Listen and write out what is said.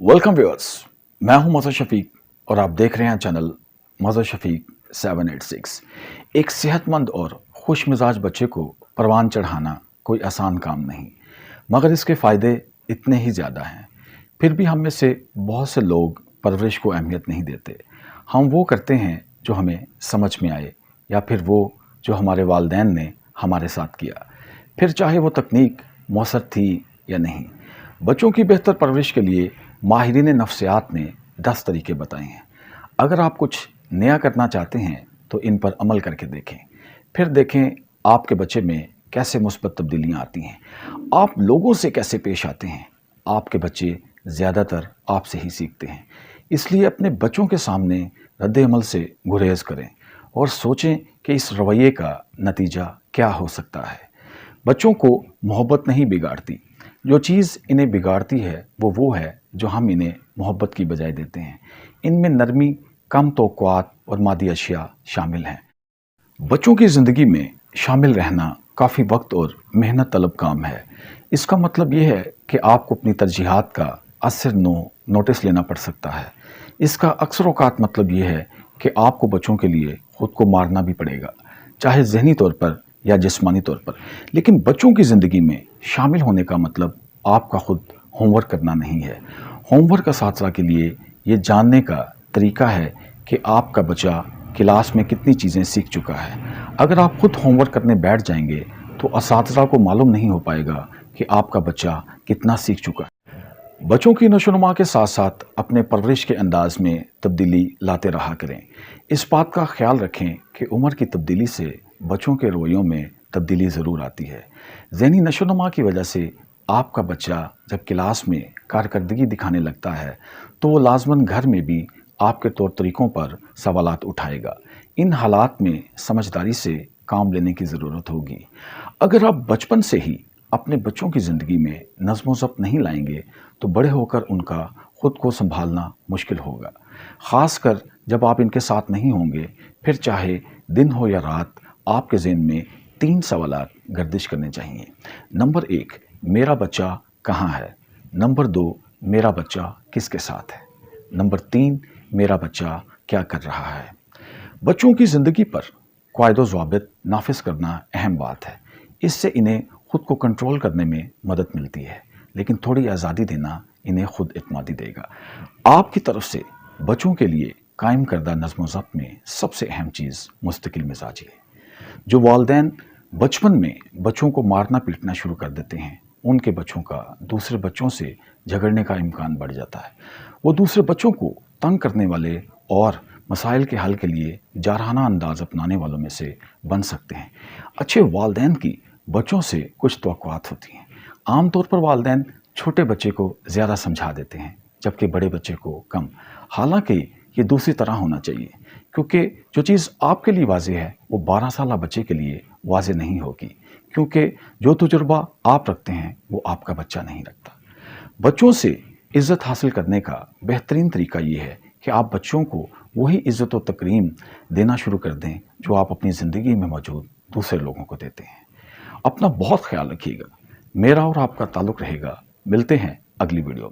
Welcome viewers, मैं हूं मज़हर शफीक और आप देख रहे हैं चैनल मज़हर शफीक 786। एक सेहतमंद और खुश मिजाज बच्चे को परवान चढ़ाना कोई आसान काम नहीं, मगर इसके फ़ायदे इतने ही ज़्यादा हैं। फिर भी हम में से बहुत से लोग परवरिश को अहमियत नहीं देते। हम वो करते हैं जो हमें समझ में आए या फिर वो जो हमारे वालिदैन ने हमारे साथ किया, फिर चाहे वो तकनीक मौसर थी या नहीं। बच्चों की बेहतर परवरिश के लिए माहिरीन नफ्सियात ने 10 तरीके बताए हैं। अगर आप कुछ नया करना चाहते हैं तो इन पर अमल करके देखें, फिर देखें आपके बच्चे में कैसे मुस्बत तब्दीलियाँ आती हैं। आप लोगों से कैसे पेश आते हैं, आपके बच्चे ज़्यादातर आपसे ही सीखते हैं। इसलिए अपने बच्चों के सामने रद्द-ए-अमल से गुरेज करें और सोचें कि इस रवैये का नतीजा क्या हो सकता है। बच्चों को मोहब्बत नहीं बिगाड़ती, जो चीज़ इन्हें बिगाड़ती है वो है जो हम इन्हें मोहब्बत की बजाय देते हैं। इनमें नरमी, कम तवक्कुआत और मादी अशिया शामिल हैं। बच्चों की ज़िंदगी में शामिल रहना काफ़ी वक्त और मेहनत तलब काम है। इसका मतलब ये है कि आपको अपनी तरजीहात का असर नोटिस लेना पड़ सकता है। इसका अक्सर औक़ात मतलब ये है कि आपको बच्चों के लिए ख़ुद को मारना भी पड़ेगा, चाहे ज़हनी तौर पर या जिस्मानी तौर पर। लेकिन बच्चों की ज़िंदगी में शामिल होने का मतलब आपका ख़ुद होमवर्क करना नहीं है। होमवर्क असातिज़ा के लिए ये जानने का तरीका है कि आपका बच्चा क्लास में कितनी चीज़ें सीख चुका है। अगर आप खुद होमवर्क करने बैठ जाएंगे तो असातिज़ा को मालूम नहीं हो पाएगा कि आपका बच्चा कितना सीख चुका है। बच्चों की नशोनुमा के साथ साथ अपने परवरिश के अंदाज में तब्दीली लाते रहा करें। इस बात का ख्याल रखें कि उम्र की तब्दीली से बच्चों के रवैयों में तब्दीली ज़रूर आती है। ज़हनी नशोनुमा की वजह से आपका बच्चा जब क्लास में कारकर्दगी दिखाने लगता है तो वो लाजमन घर में भी आपके तौर तरीक़ों पर सवालात उठाएगा। इन हालात में समझदारी से काम लेने की ज़रूरत होगी। अगर आप बचपन से ही अपने बच्चों की ज़िंदगी में नज़्म व ज़ब्त नहीं लाएंगे तो बड़े होकर उनका ख़ुद को संभालना मुश्किल होगा। ख़ासकर जब आप इनके साथ नहीं होंगे, फिर चाहे दिन हो या रात, आपके ज़हन में 3 सवालात गर्दिश करने चाहिए। नंबर 1, मेरा बच्चा कहाँ है? नंबर 2, मेरा बच्चा किसके साथ है? नंबर 3, मेरा बच्चा क्या कर रहा है? बच्चों की ज़िंदगी पर क़ायदो ज़वाबित नाफिज करना अहम बात है। इससे इन्हें ख़ुद को कंट्रोल करने में मदद मिलती है, लेकिन थोड़ी आज़ादी देना इन्हें खुद इत्मीनान देगा। आपकी तरफ से बच्चों के लिए कायम करदा नज़्म व ज़ब्त में सबसे अहम चीज़ मुस्तकिल मिजाजी है। जो वालिदैन बचपन में बच्चों को मारना पीटना शुरू कर देते हैं, उनके बच्चों का दूसरे बच्चों से झगड़ने का इम्कान बढ़ जाता है। वो दूसरे बच्चों को तंग करने वाले और मसाइल के हल के लिए जारहाना अंदाज अपनाने वालों में से बन सकते हैं। अच्छे वालिदैन की बच्चों से कुछ तवक्कुआत होती हैं। आमतौर पर वालिदैन छोटे बच्चे को ज़्यादा समझा देते हैं, जबकि बड़े बच्चे को कम। हालांकि ये दूसरी तरह होना चाहिए, क्योंकि जो चीज़ आपके लिए वाज़ेह है वो 12 साला बच्चे के लिए वाज़ेह नहीं होगी, क्योंकि जो तजुर्बा आप रखते हैं वो आपका बच्चा नहीं रखता। बच्चों से इज़्ज़त हासिल करने का बेहतरीन तरीका ये है कि आप बच्चों को वही इज़्ज़त व तकरीम देना शुरू कर दें जो आप अपनी ज़िंदगी में मौजूद दूसरे लोगों को देते हैं। अपना बहुत ख्याल रखिएगा। मेरा और आपका ताल्लुक़ रहेगा। मिलते हैं अगली वीडियो में।